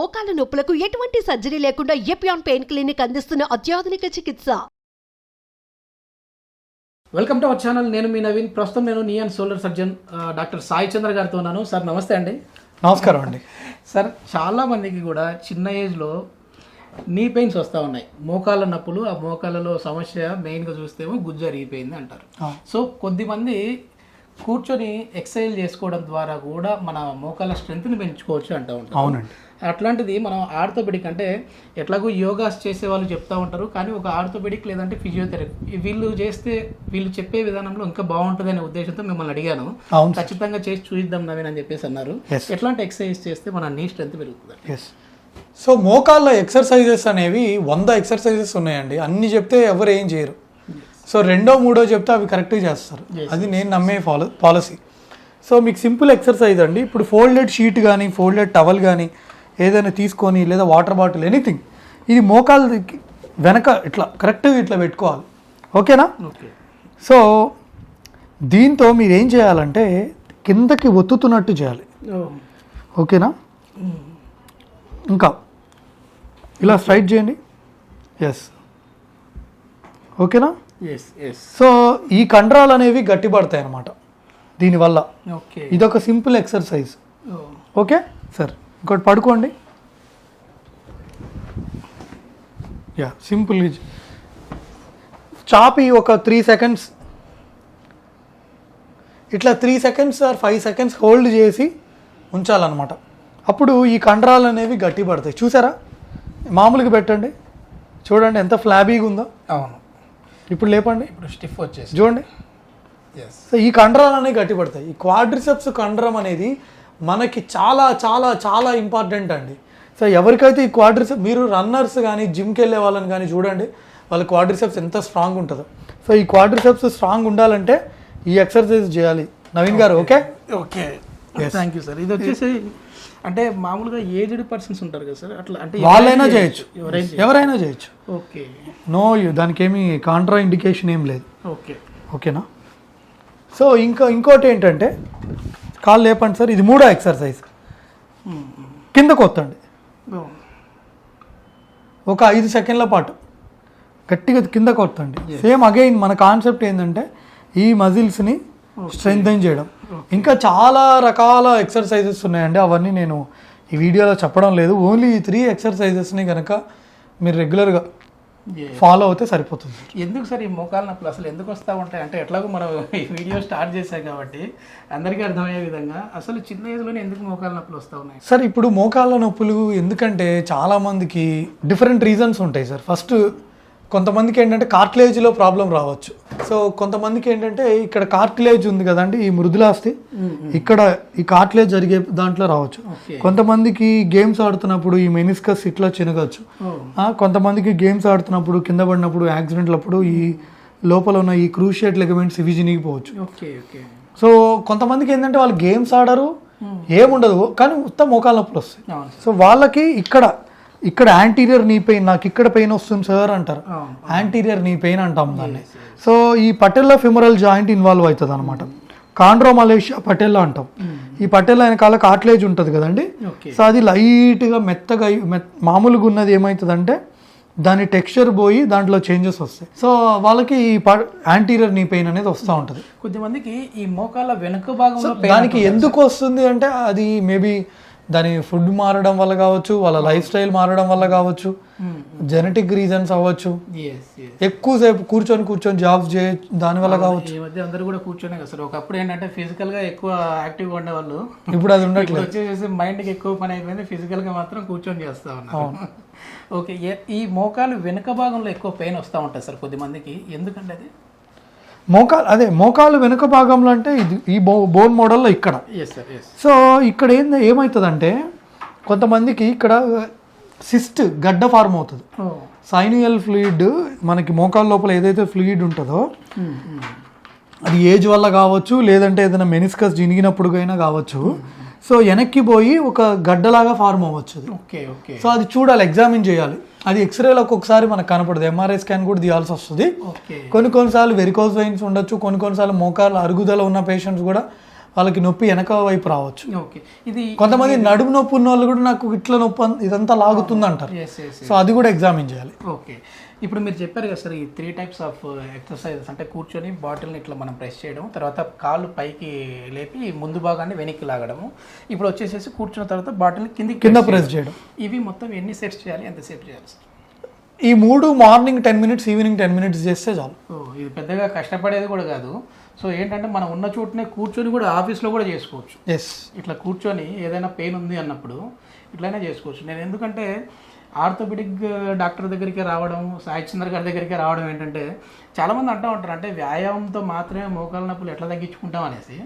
మోకాల నొప్పులకు ఎటువంటి సర్జరీ లేకుండా ఎపియాన్ పెయిన్ క్లినిక్ అందిస్తున్న అత్యాధునిక చికిత్స. Welcome to our channel. నేను మీ నవీన్. ప్రస్తుతం నేను knee and shoulder surgeon doctor Sai Chandra గారితో ఉన్నాను. సార్ నమస్తే అండి. నమస్కారం అండి. సార్ చాలామందికి కూడా చిన్న ఏజ్లో నీ పెయిన్స్ వస్తూ ఉన్నాయి, మోకాళ్ళ నొప్పులు. ఆ మోకాళ్ళలో సమస్య మెయిన్గా చూస్తేమో గుజ్జు అరిగిపోయింది అంటారు. సో కొద్దిమంది కూర్చొని ఎక్సర్సైజ్ చేసుకోవడం ద్వారా కూడా మన మోకాళ్ళ స్ట్రెంత్ని పెంచుకోవచ్చు అంటూ ఉంటారు. అవునండి. అట్లాంటిది మనం ఆర్థోపెడిక్ అంటే ఎట్లాగో యోగాస్ చేసే వాళ్ళు చెప్తా ఉంటారు, కానీ ఒక ఆర్థోపెడిక్ లేదంటే ఫిజియోథెరపీ వీళ్ళు చెప్పే విధానంలో ఇంకా బాగుంటుంది అనే ఉద్దేశంతో మిమ్మల్ని అడిగాను. ఖచ్చితంగా చేసి చూద్దాం నవీన్ అని చెప్పేసి అన్నారు. ఎట్లాంటి ఎక్సర్సైజ్ చేస్తే మన నీ స్ట్రెంత్ పెరుగుతుంది? సో మోకాళ్ళ ఎక్సర్సైజెస్ అనేవి 100 ఎక్సర్సైజెస్ ఉన్నాయండి. అన్ని చెప్తే ఎవరు ఏం చేయరు. సో 2ో 3ో చెప్తే అవి కరెక్ట్గా చేస్తారు. అది నేను నమ్మే పాలసీ. సో మీకు సింపుల్ ఎక్సర్సైజ్ అండి. ఇప్పుడు ఫోల్డెడ్ షీట్ కానీ ఫోల్డెడ్ టవల్ కానీ ఏదైనా తీసుకొని, లేదా వాటర్ బాటిల్, ఎనీథింగ్, ఇది మోకాలు వెనక ఇట్లా కరెక్ట్గా ఇట్లా పెట్టుకోవాలి. ఓకేనా? సో దీంతో మీరు ఏం చేయాలంటే కిందకి ఒత్తుతున్నట్టు చేయాలి. ఓకేనా? ఇంకా ఇలా స్ట్రైట్ చేయండి. ఎస్, ఓకేనా? సో ఈ కండరాలు అనేవి గట్టిపడతాయి అన్నమాట దీనివల్ల. ఇదొక సింపుల్ ఎక్సర్సైజ్. ఓకే సార్, ఇంకోటి పడుకోండి. సింపుల్ చాపి ఒక 3 సెకండ్స్ ఇట్లా 3 సెకండ్స్ ఆర్ 5 సెకండ్స్ హోల్డ్ చేసి ఉంచాలన్నమాట. అప్పుడు ఈ కండరాలు అనేవి గట్టి పడతాయి. చూసారా? మామూలుగా పెట్టండి, చూడండి ఎంత ఫ్లాబీగా ఉందో. అవును. ఇప్పుడు లేపండి, ఇప్పుడు స్టిఫ్ వచ్చేసి చూడండి. సో ఈ కండరాలు అనేవి గట్టి పడతాయి. ఈ క్వాడ్రిసెప్స్ కండరం అనేది మనకి చాలా చాలా చాలా ఇంపార్టెంట్ అండి. సో ఎవరికైతే ఈ క్వాడ్రిసెప్స్, మీరు రన్నర్స్ కానీ జిమ్కి వెళ్ళే వాళ్ళని కానీ చూడండి, వాళ్ళ క్వాడ్రిసెప్స్ ఎంత స్ట్రాంగ్ ఉంటుందో. సో ఈ క్వాడ్రిసెప్స్ స్ట్రాంగ్ ఉండాలంటే ఈ ఎక్సర్సైజ్ చేయాలి. నవీన్ గారు okay? Okay, thank you sir. ఇది వచ్చేసి అంటే మామూలుగా ఏజ్డ్ పర్సన్స్ ఉంటారు కదా సార్, అట్లా అంటే వాళ్ళైనా చేయొచ్చు, ఎవరైనా చేయొచ్చు. ఓకే, నో దానికి ఏమి కాంట్రా ఇండికేషన్ ఏం లేదు. ఓకే, ఓకేనా? సో ఇంకోటి ఏంటంటే కాళ్ళు లేపండి సార్. ఇది 3ో ఎక్సర్సైజ్. కిందకు వత్తండి ఒక 5 సెకండ్ల పాటు గట్టిగా కిందకు వత్తండి. సేమ్ అగైన్ మన కాన్సెప్ట్ ఏంటంటే ఈ మజిల్స్ని స్ట్రెంగ్థెన్ చేయడం. ఇంకా చాలా రకాల ఎక్సర్సైజెస్ ఉన్నాయండి, అవన్నీ నేను ఈ వీడియోలో చెప్పడం లేదు. ఓన్లీ ఈ 3 ఎక్సర్సైజెస్ని కనుక మీరు రెగ్యులర్గా ఫాలో అవుతే సరిపోతుంది. ఎందుకు సార్ ఈ మోకాళ్ళ నొప్పులు అసలు ఎందుకు వస్తూ ఉంటాయి అంటే, ఎట్లాగో మనం ఈ వీడియో స్టార్ట్ చేశాం కాబట్టి అందరికీ అర్థమయ్యే విధంగా అసలు చిన్న ఏజ్లోనే ఎందుకు మోకాళ్ళ నొప్పులు వస్తూ ఉన్నాయి సార్? ఇప్పుడు మోకాళ్ళ నొప్పులు ఎందుకంటే చాలామందికి డిఫరెంట్ రీజన్స్ ఉంటాయి సార్. ఫస్ట్ కొంతమందికి ఏంటంటే కార్టిలేజ్లో ప్రాబ్లం రావచ్చు. సో కొంతమందికి ఏంటంటే ఇక్కడ కార్టిలేజ్ ఉంది కదండి, ఈ మృదులాస్థి, ఇక్కడ ఈ కార్టిలేజ్ జరిగే దాంట్లో రావచ్చు. కొంతమందికి గేమ్స్ ఆడుతున్నప్పుడు ఈ మెనిస్కస్ ఇట్లా చినగచ్చు. కొంతమందికి గేమ్స్ ఆడుతున్నప్పుడు కింద పడినప్పుడు యాక్సిడెంట్లప్పుడు ఈ లోపల ఉన్న ఈ క్రూషియేట్ లిగమెంట్స్ ఇవి చినిగిపోవచ్చు. సో కొంతమందికి ఏంటంటే వాళ్ళు గేమ్స్ ఆడరు, ఏముండదు, కానీ మొత్తం మోకాళ్ళ నొప్పులు వస్తాయి. సో వాళ్ళకి ఇక్కడ యాంటీరియర్ నీ పెయిన్, నాకు ఇక్కడ పెయిన్ వస్తుంది సార్ అంటారు. యాంటీరియర్ నీ పెయిన్ అంటాం దాన్ని. సో ఈ పటెల్లా ఫిమరల్ జాయింట్ ఇన్వాల్వ్ అవుతుంది అనమాట. కాండ్రోమలేషియా పటెల్లా అంటాం. ఈ పటెల్లా వెనకాల కార్టిలేజ్ ఉంటుంది కదండి. సో అది లైట్గా మెత్తగా మామూలుగా ఉన్నది ఏమవుతుందంటే దాని టెక్స్చర్ పోయి దాంట్లో చేంజెస్ వస్తాయి. సో వాళ్ళకి ఈ యాంటీరియర్ నీ పెయిన్ అనేది వస్తూ ఉంటుంది. కొద్దిమందికి ఈ మోకాళ్ళ వెనుక భాగంలో దానికి ఎందుకు వస్తుంది అంటే అది మేబీ దాని ఫుడ్ మారడం వల్ల కావచ్చు, వాళ్ళ లైఫ్ స్టైల్ మారడం వల్ల కావచ్చు, జెనెటిక్ రీజన్స్ అవ్వచ్చు, ఎక్కువసేపు కూర్చొని జాబ్స్ దానివల్ల కావచ్చు. ఈ మధ్య అందరూ కూడా కూర్చొనే కదా సార్. ఒకప్పుడు ఏంటంటే ఫిజికల్గా ఎక్కువ యాక్టివ్గా ఉండేవాళ్ళు, ఇప్పుడు అది ఉండట్లేదు. వచ్చేసి మైండ్కి ఎక్కువ పని అయిపోయింది, ఫిజికల్గా మాత్రం కూర్చొని చేస్తూ ఉన్నారు. ఓకే, ఈ మోకాలు వెనుక భాగంలో ఎక్కువ పెయిన్ వస్తూ ఉంటుంది సార్ కొద్దిమందికి, ఎందుకంటే అది మోకాలు వెనుక భాగంలో అంటే ఇది ఈ బోన్ మోడల్లో ఇక్కడ. సో ఇక్కడ ఏమవుతుందంటే కొంతమందికి ఇక్కడ సిస్ట్ గడ్డ ఫార్మ్ అవుతుంది. సైనియల్ ఫ్లూయిడ్ మనకి మోకాళ్ళ లోపల ఏదైతే ఫ్లూయిడ్ ఉంటుందో అది ఏజ్ వల్ల కావచ్చు, లేదంటే ఏదైనా మెనిస్కస్ జినిగినప్పుడుగైనా కావచ్చు. సో వెనక్కి పోయి ఒక గడ్డలాగా ఫార్మ్ అవ్వచ్చు. సో అది చూడాలి, ఎగ్జామిన్ చేయాలి. అది ఎక్స్రేలో ఒక్కొక్కసారి మనకు కనపడదు, ఎంఆర్ఐ స్కాన్ కూడా తీయాల్సి వస్తుంది. కొన్నిసార్లు వెరికోస్ వెయిన్స్ ఉండొచ్చు, కొన్నిసార్లు మోకాళ్ళ అరుగుదల ఉన్న పేషెంట్స్ కూడా వాళ్ళకి నొప్పి వెనక వైపు రావచ్చు. ఓకే, ఇది కొంతమంది నడుము నొప్పి ఉన్న వాళ్ళు కూడా నాకు ఇట్లా నొప్పి ఇదంతా లాగుతుంది అంటారు. సో అది కూడా ఎగ్జామిన్ చేయాలి. ఓకే, ఇప్పుడు మీరు చెప్పారు కదా సార్, ఈ 3 types ఆఫ్ ఎక్సర్సైజెస్ అంటే కూర్చొని బాటిల్ని ఇట్లా మనం ప్రెస్ చేయడం, తర్వాత కాళ్ళు పైకి లేపి ముందు భాగాన్ని వెనక్కి లాగడము, ఇప్పుడు వచ్చేసేసి కూర్చున్న తర్వాత బాటిల్ని కింద ప్రెస్ చేయడం. ఇవి మొత్తం ఎన్ని సెట్స్ చేయాలి, ఎంతసేపు చేయాలి సార్? ఈ 3 మార్నింగ్ 10 minutes, ఈవినింగ్ 10 minutes చేస్తే చాలు. ఇది పెద్దగా కష్టపడేది కూడా కాదు. సో ఏంటంటే మనం ఉన్న చోటనే కూర్చొని కూడా ఆఫీస్లో కూడా చేసుకోవచ్చు. ఇట్లా కూర్చొని ఏదైనా పెయిన్ ఉంది అన్నప్పుడు ఇట్లయినా చేసుకోవచ్చు. నేను ఎందుకంటే ఆర్థోపెడిక్ డాక్టర్ దగ్గరికి రావడం, సాయి చంద్ర గారి దగ్గరికి రావడం ఏంటంటే చాలామంది అంటూ ఉంటారు, అంటే వ్యాయామంతో మాత్రమే మోకాళ్ళ నొప్పులు ఎట్లా తగ్గించుకుంటాం అనేసి.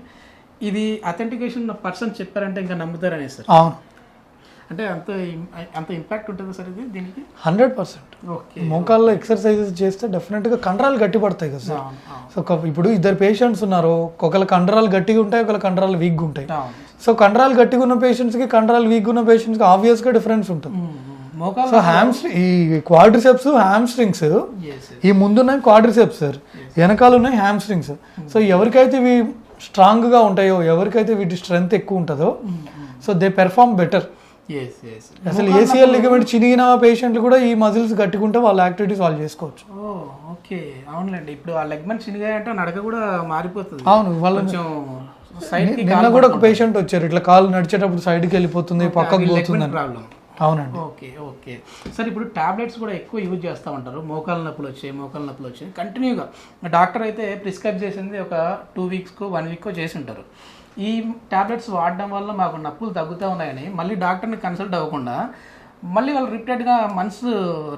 ఇది అథెంటికేషన్ పర్సన్ చెప్పారంటే ఇంకా నమ్ముతారు అనేసి సార్. అవును, అంటే అంత ఇంపాక్ట్ ఉంటుంది సార్ ఇది దీనికి? 100%. ఓకే, మోకాళ్ళలో ఎక్సర్సైజెస్ చేస్తే డెఫినెట్గా కండరాలు గట్టి పడతాయి కదా సార్. సో ఇప్పుడు 2 పేషెంట్స్ ఉన్నారు, ఒకళ్ళ కండరాలు గట్టిగా ఉంటాయి, ఒకళ్ళ కండరాలు వీక్గా ఉంటాయి. సో కండరాలు గట్టిగా ఉన్న పేషెంట్స్కి, కండరాలు వీక్గా ఉన్న పేషెంట్స్కి ఆబ్వియస్గా డిఫరెన్స్ ఉంటుంది. సో ఈ క్వాడ్రిసెప్స్, హ్యామ్స్ట్రింగ్స్, ఈ ముందున్నాయి క్వాడ్రిసెప్స్ సార్, వెనకాల ఉన్నాయి హ్యామ్స్ట్రింగ్స్. సో ఎవరికైతే ఇవి స్ట్రాంగ్గా ఉంటాయో, ఎవరికైతే వీటి స్ట్రెంగ్త్ ఎక్కువ ఉంటుందో, సో దే పెర్ఫార్మ్ బెటర్. అసలు ACL లిగమెంట్ చినిగిన పేషెంట్లు కూడా ఈ మజిల్స్ గట్టికుంటే వాళ్ళ యాక్టివిటీస్ వాళ్ళు చేసుకోవచ్చు. ఓకే, అవునులేండి. ఇప్పుడు ఆ లెగ్మెంట్ చినిగాయంటే నడక కూడా మారిపోతుంది. అవును, వాళ్ళ నిన్న కూడా ఒక పేషెంట్ వచ్చారు, ఇట్లా కాలు నడిచేటప్పుడు సైడ్కి వెళ్ళిపోతుంది, పక్కకు పోతుంది ప్రాబ్లం. అవునండి. ఓకే ఓకే సార్, ఇప్పుడు టాబ్లెట్స్ కూడా ఎక్కువ యూజ్ చేస్తూ ఉంటారు. మోకాళ్ళ నొప్పులు వచ్చాయి కంటిన్యూగా డాక్టర్ అయితే ప్రిస్క్రైబ్ చేసింది ఒక 2 weeksకో 1 weekకో చేసి ఉంటారు. ఈ టాబ్లెట్స్ వాడడం వల్ల మాకు నొప్పులు తగ్గుతూ ఉన్నాయని మళ్ళీ డాక్టర్ని కన్సల్ట్ అవ్వకుండా మళ్ళీ వాళ్ళు రిపీటెడ్గా మంత్స్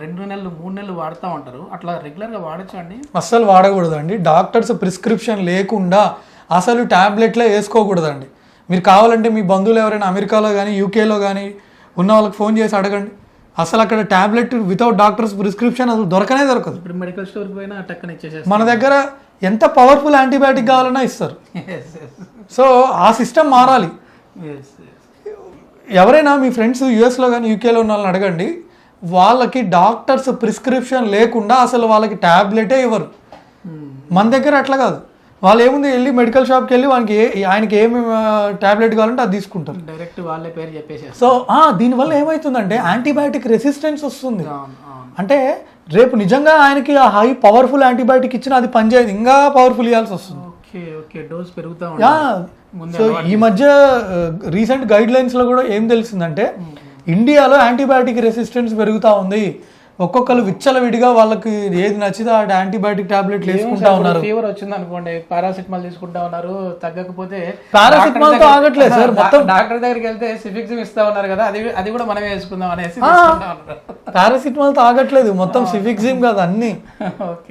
2 నెలలు 3 నెలలు వాడుతూ ఉంటారు. అట్లా రెగ్యులర్గా వాడచ్చు అండి? అస్సలు వాడకూడదండి. డాక్టర్స్ ప్రిస్క్రిప్షన్ లేకుండా అసలు ట్యాబ్లెట్లే వేసుకోకూడదండి. మీరు కావాలంటే మీ బంధువులు ఎవరైనా అమెరికాలో కానీ యూకేలో కానీ ఉన్న వాళ్ళకి ఫోన్ చేసి అడగండి. అసలు అక్కడ ట్యాబ్లెట్ వితౌట్ డాక్టర్స్ ప్రిస్క్రిప్షన్ అసలు దొరకదు. ఇప్పుడు మెడికల్ స్టోర్కి పోయినా టక్కన ఇచ్చేసేస్తారు. మన దగ్గర ఎంత పవర్ఫుల్ యాంటీబయాటిక్ కావాలన్నా ఇస్తారు. సో ఆ సిస్టమ్ మారాలి. ఎవరైనా మీ ఫ్రెండ్స్ యూఎస్లో కానీ యూకేలో ఉన్న వాళ్ళని అడగండి, వాళ్ళకి డాక్టర్స్ ప్రిస్క్రిప్షన్ లేకుండా అసలు వాళ్ళకి ట్యాబ్లెటే ఇవ్వరు. మన దగ్గర అట్లా కాదు. వాళ్ళు ఏముంది, వెళ్ళి మెడికల్ షాప్కి వెళ్ళి ఆయనకి ఏమి ట్యాబ్లెట్ కావాలంటే అది తీసుకుంటారు. డైరెక్ట్ వాళ్ళే పేరు చెప్పేసి. సో దీనివల్ల ఏమవుతుందంటే యాంటీబయాటిక్ రెసిస్టెన్స్ వస్తుంది. అంటే రేపు నిజంగా ఆయనకి ఆ హై పవర్ఫుల్ యాంటీబయాటిక్ ఇచ్చినా అది పనిచేయదు, ఇంకా పవర్ఫుల్ ఇవ్వాల్సి వస్తుంది. డోస్ పెరుగుతా. సో ఈ మధ్య రీసెంట్ గైడ్ లైన్స్లో కూడా ఏం తెలిసిందంటే ఇండియాలో యాంటీబయాటిక్ రెసిస్టెన్స్ పెరుగుతూ ఉంది. ఒక్కొక్కరు విచ్చలవిడిగా వాళ్ళకి ఏది నచ్చితే ఆ యాంటీబయాటిక్ టాబ్లెట్లు వేసుకుంటా ఉన్నారు. ఫీవర్ వచ్చింది అనుకోండి, పారాసిటమాల్ తీసుకుంటా ఉన్నారు, తగ్గకపోతే పారాసిటమాల్ తో ఆగట్లేదు సార్, మొత్తం డాక్టర్ దగ్గరికి వెళ్తే సిఫిక్సిమ్ ఇస్తా ఉన్నారు కదా, అది కూడా మనమే వేసుకుందాం అనేసి పారాసిటమాల్ తో ఆగట్లేదు, మొత్తం సిఫిక్సిమ్ కదా, అన్ని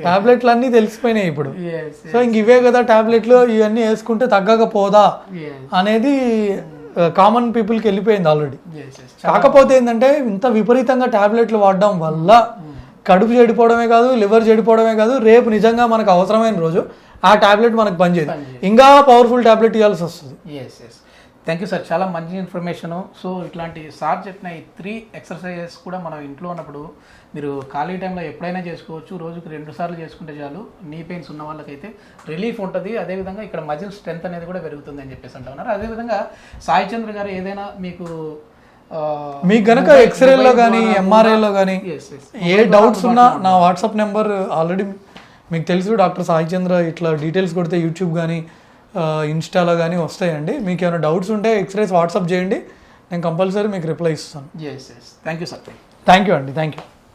టాబ్లెట్లు అన్ని తెలిసిపోయినాయి ఇప్పుడు. సో ఇంక ఇవే కదా టాబ్లెట్లు, ఇవన్నీ వేసుకుంటే తగ్గకపోదా అనేది కామన్ పీపుల్కి వెళ్ళిపోయింది ఆల్రెడీ. కాకపోతే ఏంటంటే ఇంత విపరీతంగా టాబ్లెట్లు వాడడం వల్ల కడుపు చెడిపోవడమే కాదు, లివర్ చెడిపోవడమే కాదు, రేపు నిజంగా మనకు అవసరమైన రోజు ఆ టాబ్లెట్ మనకు పనిచేయదు, ఇంకా పవర్ఫుల్ టాబ్లెట్ ఇవ్వాల్సి వస్తుంది. థ్యాంక్ యూ సార్, చాలా మంచి ఇన్ఫర్మేషను. సో ఇట్లాంటి సార్ చెప్పిన ఈ 3 ఎక్సర్సైజెస్ కూడా మనం ఇంట్లో ఉన్నప్పుడు మీరు ఖాళీ టైంలో ఎప్పుడైనా చేసుకోవచ్చు. రోజుకి 2 సార్లు చేసుకుంటే చాలు, నీ పెయిన్స్ ఉన్న వాళ్ళకైతే రిలీఫ్ ఉంటుంది. అదేవిధంగా ఇక్కడ మజిల్ స్ట్రెంత్ అనేది కూడా పెరుగుతుంది అని చెప్పేసి అంటున్నారు. అదేవిధంగా సాయి చంద్ర గారు ఏదైనా మీకు గనక ఎక్స్రేలో కానీ ఎంఆర్ఐలో కానీ ఏ డౌట్స్ ఉన్నా నా వాట్సాప్ నెంబర్ ఆల్రెడీ మీకు తెలుసు, డాక్టర్ సాయి చంద్ర ఇట్లా డీటెయిల్స్ కొడితే యూట్యూబ్ కానీ ఇన్స్టాలో కానీ వస్తాయండి. మీకు ఏమైనా డౌట్స్ ఉంటే ఎక్స్రేస్ వాట్సాప్ చేయండి, నేను కంపల్సరీ మీకు రిప్లై ఇస్తాను. Thank you sir. Thank you అండి, థ్యాంక్ యూ.